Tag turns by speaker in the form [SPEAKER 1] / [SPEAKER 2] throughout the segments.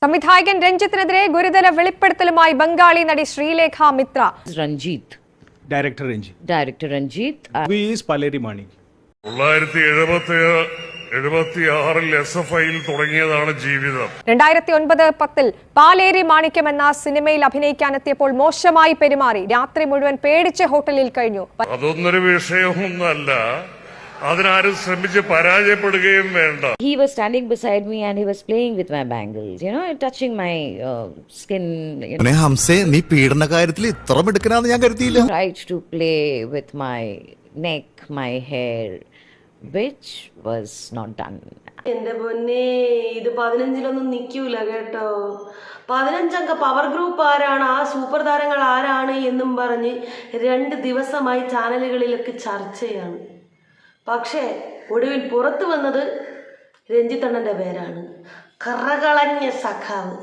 [SPEAKER 1] സംവിധായകൻ രഞ്ജിത്തിനെതിരെ ഗുരുതര വെളിപ്പെടുത്തലുമായി ബംഗാളി നടി ശ്രീലേഖ മിത്ര.
[SPEAKER 2] ഡയറക്ടർ രഞ്ജിത്ത് പാലേരി മാണിക്.
[SPEAKER 3] 1976 SFIയിൽ തുടങ്ങിയതാണ് ജീവിതം.
[SPEAKER 1] 2009-10 പാലേരി മാണിക്യം എന്ന സിനിമയിൽ അഭിനയിക്കാനെത്തിയപ്പോൾ മോശമായി പെരുമാറി. രാത്രി മുഴുവൻ പേടിച്ച് ഹോട്ടലിൽ കഴിഞ്ഞു.
[SPEAKER 3] അതൊന്നൊരു വിഷയമൊന്നല്ല, അതിനാരും ശ്രമിച്ച് പരാജയപ്പെടുകയും വേണ്ട.
[SPEAKER 4] He was standing beside me and he was playing with my bangles, touching my skin.
[SPEAKER 5] ഹംസേ, നീ പീഡന കാര്യത്തിൽ ഇത്ര മിടുക്കനാന്ന് ഞാൻ കരുതിയില്ല.
[SPEAKER 4] Tried to play with my neck, my hair, which was not done.
[SPEAKER 6] എന്റെ പൊന്നെ, ഇത് 15-ലൊന്നും നിൽക്കൂല കേട്ടോ. 15-അംഗ പവർ ഗ്രൂപ്പ് ആരാണ്, ആ സൂപ്പർ താരങ്ങൾ ആരാണ് എന്നും പറഞ്ഞ് 2 ദിവസമായി ചാനലുകളിലൊക്കെ ചർച്ചയാണ്. പക്ഷേ ഒടുവിൽ പുറത്തു വന്നത് രഞ്ജിത്തണ്ണന്റെ പേരാണ്. കറകളഞ്ഞ സഖാവ്.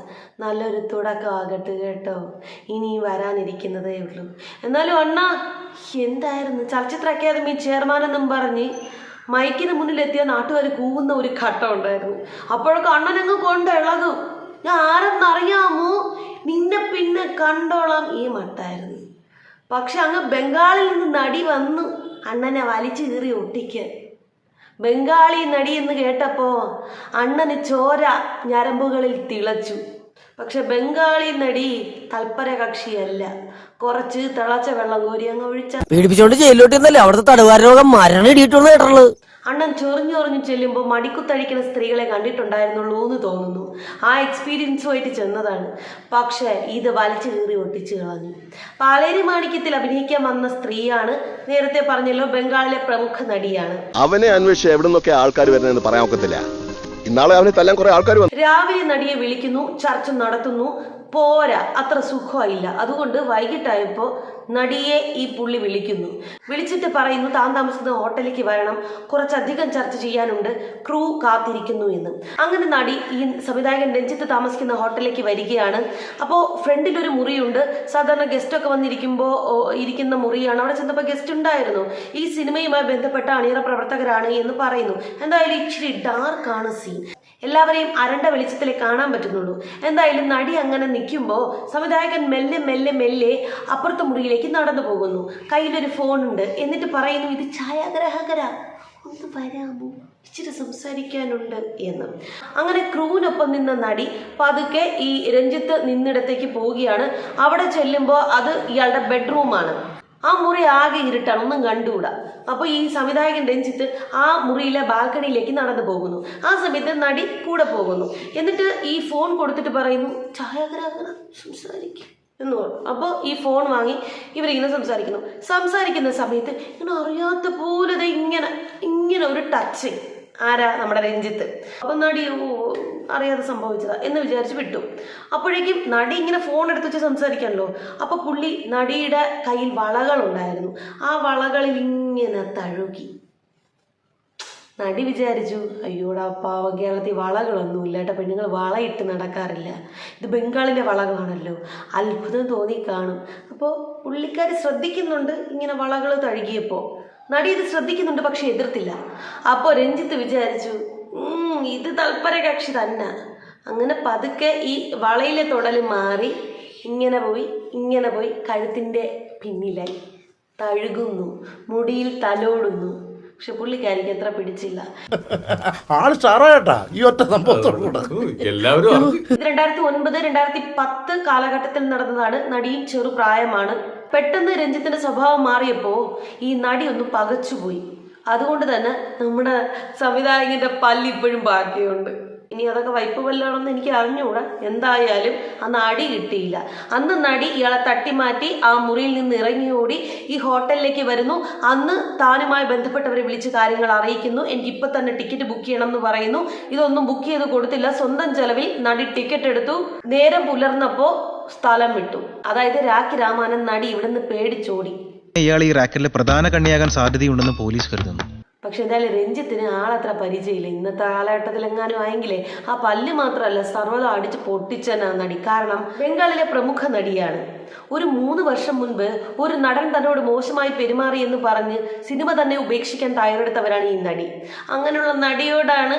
[SPEAKER 6] നല്ലൊരു തുടക്കമാകട്ടെ കേട്ടോ, ഇനിയും വരാനിരിക്കുന്നതേ ഉള്ളൂ. എന്നാലും അണ്ണാ, എന്തായിരുന്നു ചലച്ചിത്ര അക്കാദമി ചെയർമാൻ എന്നും പറഞ്ഞ് മൈക്കിന് മുന്നിലെത്തിയ നാട്ടുകാർ കൂവുന്ന ഒരു ഘട്ടം ഉണ്ടായിരുന്നു. അപ്പോഴൊക്കെ അണ്ണനങ്ങ് കൊണ്ട് ഇളകും. ഞാൻ ആരെന്നറിയാമോ, നിന്നെ പിന്നെ കണ്ടോളാം ഈ മട്ടായിരുന്നു. പക്ഷെ അങ്ങ് ബംഗാളിൽ നിന്ന് നടി വന്നു അണ്ണനെ വലിച്ചു കീറി ഒട്ടിക്ക്. ബംഗാളി നടി എന്ന് കേട്ടപ്പോ അണ്ണന് ചോര ഞരമ്പുകളിൽ തിളച്ചു. പക്ഷെ ബംഗാളി നടി തൽപര കക്ഷിയല്ല. കുറച്ച് തിളച്ച വെള്ളം കോരി അങ്ങ് ഒഴിച്ച
[SPEAKER 7] പീഡിപ്പിച്ചോണ്ട് ജയിലോട്ടിന്നല്ലേ അവിടുത്തെ തടവുകാരോഗം മരണം ഇടിയിട്ടുള്ള കേട്ടുള്ളത്.
[SPEAKER 6] അണ്ണൻ ചൊറിഞ്ഞൊറിഞ്ഞു ചെല്ലുമ്പോൾ മടിക്കുത്തഴിക്കുന്ന സ്ത്രീകളെ കണ്ടിട്ടുണ്ടായിരുന്നുള്ളൂ എന്ന് തോന്നുന്നു. ആ എക്സ്പീരിയൻസുമായിട്ട് ചെന്നതാണ്. പക്ഷെ ഇത് വലിച്ചു കീറി ഒട്ടിച്ചു കളഞ്ഞു. പാലേരി മാണിക്യത്തിൽ അഭിനയിക്കാൻ വന്ന സ്ത്രീയാണ്. നേരത്തെ പറഞ്ഞല്ലോ, ബംഗാളിലെ പ്രമുഖ നടിയാണ്.
[SPEAKER 8] അവനെ അന്വേഷിച്ച് എവിടെ നിന്നൊക്കെ ആൾക്കാർ വരുന്നതെന്ന് പറയാൻ ഒക്കത്തില്ല. ഇന്നാളെ അവനെ തല്ലാൻ കുറെ ആൾക്കാർ വന്നു.
[SPEAKER 6] രാവിലെ നടിയെ വിളിക്കുന്നു, ചർച്ച നടത്തുന്നു. പോരാ, അത്ര സുഖമായില്ല. അതുകൊണ്ട് വൈകിട്ടായപ്പോൾ നടിയെ ഈ പുള്ളി വിളിക്കുന്നു. വിളിച്ചിട്ട് പറയുന്നു, താൻ താമസിക്കുന്ന ഹോട്ടലിലേക്ക് വരണം, കുറച്ചധികം ചർച്ച ചെയ്യാനുണ്ട്, ക്രൂ കാത്തിരിക്കുന്നു എന്ന്. അങ്ങനെ നടി ഈ സംവിധായകൻ രഞ്ജിത്ത് താമസിക്കുന്ന ഹോട്ടലിലേക്ക് വരികയാണ്. അപ്പോൾ ഫ്രണ്ടിലൊരു മുറിയുണ്ട്. സാധാരണ ഗസ്റ്റൊക്കെ വന്നിരിക്കുമ്പോൾ ഇരിക്കുന്ന മുറിയാണ്. അവിടെ ചെന്നപ്പോൾ ഗസ്റ്റ് ഉണ്ടായിരുന്നു. ഈ സിനിമയുമായി ബന്ധപ്പെട്ട അണിയറ പ്രവർത്തകരാണ് എന്ന് പറയുന്നു. എന്തായാലും ഇച്ചിരി ഡാർക്കാണ് സീൻ. എല്ലാവരെയും അരണ്ട വെളിച്ചത്തിലേ കാണാൻ പറ്റുന്നുള്ളൂ. എന്തായാലും നടി അങ്ങനെ നിൽക്കുമ്പോൾ സംവിധായകൻ മെല്ലെ മെല്ലെ മെല്ലെ അപ്പുറത്തെ മുറിയിലേക്ക് നടന്നു പോകുന്നു. കയ്യിലൊരു ഫോണുണ്ട്. എന്നിട്ട് പറയുന്നു, ഇത് ഛായാഗ്രാഹകരാ, ഒന്ന് വരാമോ, ഇച്ചിരി സംസാരിക്കാനുണ്ട് എന്ന്. അങ്ങനെ ക്രൂവിനൊപ്പം നിന്ന നടി പതുക്കെ ഈ രഞ്ജിത്ത് നിന്നിടത്തേക്ക് പോവുകയാണ്. അവിടെ ചെല്ലുമ്പോൾ അത് ഇയാളുടെ ബെഡ്റൂമാണ്. ആ മുറി ആകെ ഇരുട്ടാണ്, ഒന്നും കണ്ടുകൂടാ. അപ്പോൾ ഈ സംവിധായകൻ രഞ്ജിത്ത് ആ മുറിയിലെ ബാൽക്കണിയിലേക്ക് നടന്നു പോകുന്നു. ആ സമയത്ത് നടി കൂടെ പോകുന്നു. എന്നിട്ട് ഈ ഫോൺ കൊടുത്തിട്ട് പറയുന്നു, ഛായാഗ്രാഹകന സംസാരിക്കും എന്ന് പറഞ്ഞു. അപ്പോൾ ഈ ഫോൺ വാങ്ങി ഇവരിങ്ങനെ സംസാരിക്കുന്ന സമയത്ത് ഇങ്ങനെ അറിയാത്ത പോലെ ഇങ്ങനെ ഒരു ടച്ച്. ആരാ? നമ്മുടെ രഞ്ജിത്ത്. അപ്പം നടി അറിയാതെ സംഭവിച്ചതാ എന്ന് വിചാരിച്ച് വിട്ടു. അപ്പോഴേക്കും നടി ഇങ്ങനെ ഫോൺ എടുത്ത് വെച്ച് സംസാരിക്കാമല്ലോ. അപ്പോൾ പുള്ളി നടിയുടെ കയ്യിൽ വളകളുണ്ടായിരുന്നു. ആ വളകളിൽ ഇങ്ങനെ തഴുകി. നടി വിചാരിച്ചു, അയ്യോടാ പാവം, കേരളത്തിൽ വളകളൊന്നുമില്ല കേട്ടോ, പെണ്ണുങ്ങൾ വളയിട്ട് നടക്കാറില്ല, ഇത് ബംഗാളിലെ വളകളാണല്ലോ. അത്ഭുതം തോന്നി കാണും. അപ്പോൾ പുള്ളിക്കാർ ശ്രദ്ധിക്കുന്നുണ്ട് ഇങ്ങനെ വളകൾ തഴുകിയപ്പോൾ. നടി ഇത് ശ്രദ്ധിക്കുന്നുണ്ട്, പക്ഷെ എതിർത്തില്ല. അപ്പോൾ രഞ്ജിത്ത് വിചാരിച്ചു, ഇത് തൽപര കക്ഷി തന്നെ. അങ്ങനെ പതുക്കെ ഈ വളയിലെ തൊടൽ മാറി ഇങ്ങനെ പോയി കഴുത്തിൻ്റെ പിന്നിലായി തഴുകുന്നു, മുടിയിൽ തലോടുന്നു. പക്ഷെ പുള്ളിക്കാരിക്ക് എത്ര പിടിച്ചില്ല.
[SPEAKER 5] ആള് സ്റ്റാറായിട്ടാ ഈ ഒറ്റ സംഭവത്തോടുകൂടെ.
[SPEAKER 6] ഇത് 2009-2010 കാലഘട്ടത്തിൽ നടന്നതാണ്. നടിയും ചെറുപ്രായമാണ്. പെട്ടെന്ന് രഞ്ജിത്തിന്റെ സ്വഭാവം മാറിയപ്പോൾ ഈ നടി ഒന്ന് പകച്ചുപോയി. അതുകൊണ്ട് തന്നെ നമ്മുടെ സംവിധായകന്റെ പല്ല് ഇപ്പോഴും ബാക്കിയുണ്ട്. ഇനി അതൊക്കെ വൈപ്പ് പല്ലാണെന്ന് എനിക്ക് അറിഞ്ഞുകൂടാ. എന്തായാലും അന്ന് അടി കിട്ടിയില്ല. അന്ന് നടി ഇയാളെ തട്ടിമാറ്റി ആ മുറിയിൽ നിന്ന് ഇറങ്ങിയോടി ഈ ഹോട്ടലിലേക്ക് വരുന്നു. അന്ന് താനുമായി ബന്ധപ്പെട്ടവരെ വിളിച്ച് കാര്യങ്ങൾ അറിയിക്കുന്നു. എനിക്കിപ്പോൾ തന്നെ ടിക്കറ്റ് ബുക്ക് ചെയ്യണം എന്ന് പറയുന്നു. ഇതൊന്നും ബുക്ക് ചെയ്ത് കൊടുത്തില്ല. സ്വന്തം ചെലവിൽ നടി ടിക്കറ്റ് എടുത്തു. നേരം പുലർന്നപ്പോൾ സ്ഥലം വിട്ടു. അതായത് രാഖി രാമാനൻ നടി ഇവിടുന്ന് പേടിച്ചോടി.
[SPEAKER 9] ഇയാൾ ഈ റാക്കറ്റിലെ പ്രധാന കണ്ണിയാകാൻ സാധ്യതയുണ്ടെന്ന് പോലീസ് കരുതുന്നു.
[SPEAKER 6] പക്ഷെ എന്തായാലും രഞ്ജിത്തിന് ആളത്ര പരിചയമില്ല. ഇന്നത്തെ കാലഘട്ടത്തിൽ എങ്ങാനും ആയെങ്കിലേ ആ പല്ല് മാത്രമല്ല, സർവ്വതം അടിച്ച് പൊട്ടിച്ചനാ നടി. കാരണം ബംഗാളിലെ പ്രമുഖ നടിയാണ്. ഒരു 3 വർഷം മുൻപ് ഒരു നടൻ തന്നോട് മോശമായി പെരുമാറി എന്ന് പറഞ്ഞ് സിനിമ തന്നെ ഉപേക്ഷിക്കാൻ തയ്യാറെടുത്തവരാണ് ഈ നടി. അങ്ങനെയുള്ള നടിയോടാണ്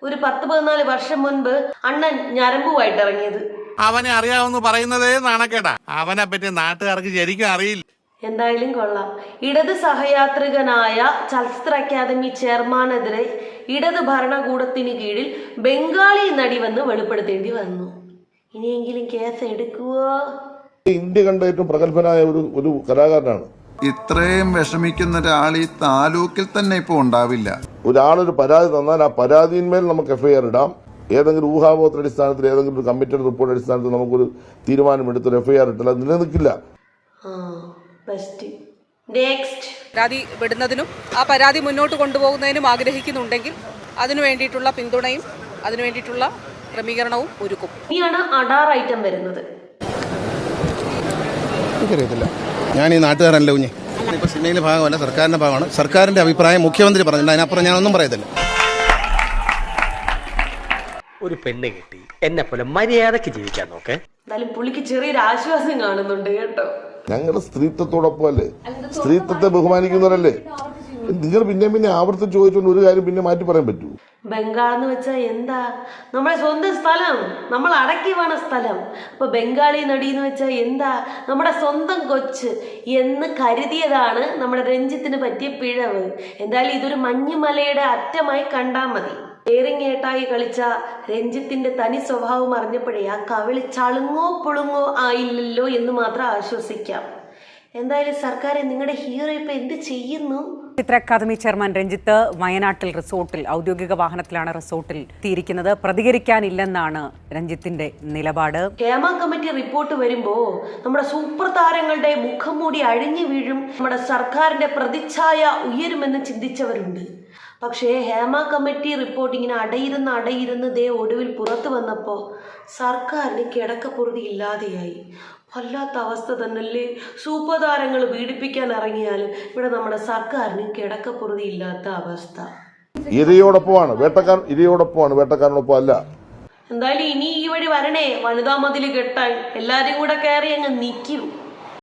[SPEAKER 6] ഒരു 10-14 വർഷം മുൻപ് അണ്ണൻ ഞരമ്പുമായിട്ട് ഇറങ്ങിയത്.
[SPEAKER 10] അവനെ അറിയാവുന്ന പറയുന്നതേ നാണക്കേടാ. അവനെ പറ്റി നാട്ടുകാർക്ക് ശരിക്കും അറിയില്ല.
[SPEAKER 6] എന്തായാലും കൊള്ളാം. ഇടത് സഹയാത്രികനായ ചലച്ചിത്ര അക്കാദമി ചെയർമാനെതിരെ ഇടത് ഭരണകൂടത്തിന് കീഴിൽ ബംഗാളി നടി വന്ന് വെളിപ്പെടുത്തേണ്ടി വന്നു. ഇനിയെങ്കിലും കേസ് എടുക്കുവോ?
[SPEAKER 8] ഇന്ത്യ കണ്ട ഏറ്റവും പ്രഗത്ഭനായ ഒരു കലാകാരനാണ്.
[SPEAKER 5] ഇത്രയും വിഷമിക്കുന്ന ഒരാൾ ഈ താലൂക്കിൽ തന്നെ ഇപ്പൊ ഉണ്ടാവില്ല.
[SPEAKER 8] ഒരാളൊരു പരാതി തന്നാൽ ആ പരാതിന്മേൽ നമുക്ക് എഫ്ഐആർ ഇടാം. ഏതെങ്കിലും ഊഹാപോഹത്തിന്റെ അടിസ്ഥാനത്തിൽ ഏതെങ്കിലും ഒരു കമ്മിറ്റിയുടെ റിപ്പോർട്ട് അടിസ്ഥാനത്തിൽ നമുക്കൊരു തീരുമാനമെടുത്ത് ഒരു എഫ്ഐആർ ഇട്ടാൽ അത് നിലനിൽക്കില്ല.
[SPEAKER 11] പരാതി വിടുന്നതിനും ആ പരാതി മുന്നോട്ട് കൊണ്ടുപോകുന്നതിനും ആഗ്രഹിക്കുന്നുണ്ടെങ്കിൽ അതിനു വേണ്ടിയിട്ടുള്ള പിന്തുണയും അതിനു വേണ്ടിയിട്ടുള്ള ക്രമീകരണവും ഒരുക്കും.
[SPEAKER 6] ഇനിയാണ് അഡാർ ഐറ്റം വരുന്നത്.
[SPEAKER 10] എനിക്കറിയത്തില്ല, ഞാൻ ഈ നാട്ടുകാരനല്ല കുഞ്ഞ്. ഇപ്പൊ സിനിമയിലെ ഭാഗമല്ല, സർക്കാരിന്റെ ഭാഗമാണ്. സർക്കാരിന്റെ അഭിപ്രായം മുഖ്യമന്ത്രി പറഞ്ഞിട്ടുണ്ട്, അതിനപ്പുറം ഞാനൊന്നും പറയത്തില്ല.
[SPEAKER 7] ഒരു പെണ്ണ് കിട്ടി എന്നെ പോലെ മര്യാദക്ക് ജീവിക്കാൻ നോക്ക്.
[SPEAKER 6] എന്തായാലും പുള്ളിക്ക് ചെറിയൊരു ആശ്വാസം കാണുന്നുണ്ട് കേട്ടോ.
[SPEAKER 8] ഞങ്ങൾ സ്ത്രീത്വത്തോടൊപ്പം അല്ലേ, സ്ത്രീത്വത്തെ ബഹുമാനിക്കുന്നവരല്ലേ. നിങ്ങൾ പിന്നെ ആവർത്തിച്ച് ചോദിച്ചുകൊണ്ട് ഒരു കാര്യം പിന്നെ മാറ്റി പറയാൻ പറ്റൂ?
[SPEAKER 6] ബംഗാൾ എന്ന് വെച്ചാൽ എന്താ? നമ്മുടെ സ്വന്തം സ്ഥലം, നമ്മൾ അടക്കി വേണ സ്ഥലം. അപ്പൊ ബംഗാളി നടി എന്ന് വെച്ചാൽ എന്താ? നമ്മുടെ സ്വന്തം കൊച്ച് എന്ന് കരുതിയതാണ് നമ്മുടെ രഞ്ജിത്തിന് പറ്റിയ പിഴവ്. എന്തായാലും ഇതൊരു മഞ്ഞുമലയുടെ അറ്റമായി കണ്ടാൽ മതി. ഏറിങ്ങേട്ടായി കളിച്ച രഞ്ജിത്തിന്റെ തനി സ്വഭാവം അറിഞ്ഞപ്പോഴേ ആ കവിളി ചളുങ്ങോ പുളുങ്ങോ ആയില്ലല്ലോ എന്ന് മാത്രം ആശ്വസിക്കാം. എന്തായാലും സർക്കാർ നിങ്ങളുടെ ഹീറോ ഇപ്പൊ എന്ത് ചെയ്യുന്നു?
[SPEAKER 11] ചിത്ര അക്കാദമി ചെയർമാൻ രഞ്ജിത്ത് വയനാട്ടിൽ റിസോർട്ടിൽ ഔദ്യോഗിക വാഹനത്തിലാണ് റിസോർട്ടിൽ എത്തിയിരിക്കുന്നത്. പ്രതികരിക്കാനില്ലെന്നാണ് രഞ്ജിത്തിന്റെ നിലപാട്.
[SPEAKER 6] ഹേമ കമ്മിറ്റി റിപ്പോർട്ട് വരുമ്പോ നമ്മുടെ സൂപ്പർ താരങ്ങളുടെ മുഖം മൂടി അഴിഞ്ഞു വീഴും, നമ്മുടെ സർക്കാരിന്റെ പ്രതിച്ഛായ ഉയരുമെന്ന് ചിന്തിച്ചവരുണ്ട്. പക്ഷേ ഹേമ കമ്മിറ്റി റിപ്പോർട്ട് ഇങ്ങനെ അടയിരുന്ന് ദേ ഒടുവിൽ പുറത്തു വന്നപ്പോൾ സർക്കാരിന് കിടക്കപ്പുറതി ഇല്ലാതെയായി. വല്ലാത്ത അവസ്ഥ തന്നല്ലേ. സൂപ്പർ താരങ്ങൾ പീഡിപ്പിക്കാൻ ഇറങ്ങിയാലും ഇവിടെ നമ്മുടെ സർക്കാരിന് കിടക്കപ്പുറതി ഇല്ലാത്ത അവസ്ഥ.
[SPEAKER 8] ഇരയോടൊപ്പമാണ് വേട്ടക്കാരൻ, ഇരയോടൊപ്പമാണ് വേട്ടക്കാരനൊപ്പം അല്ല.
[SPEAKER 6] എന്തായാലും ഇനി ഈ വഴി വരണേ, വനിതാ മതിൽ കെട്ടാൻ എല്ലാരും കൂടെ കയറി അങ്ങ് നിൽക്കും.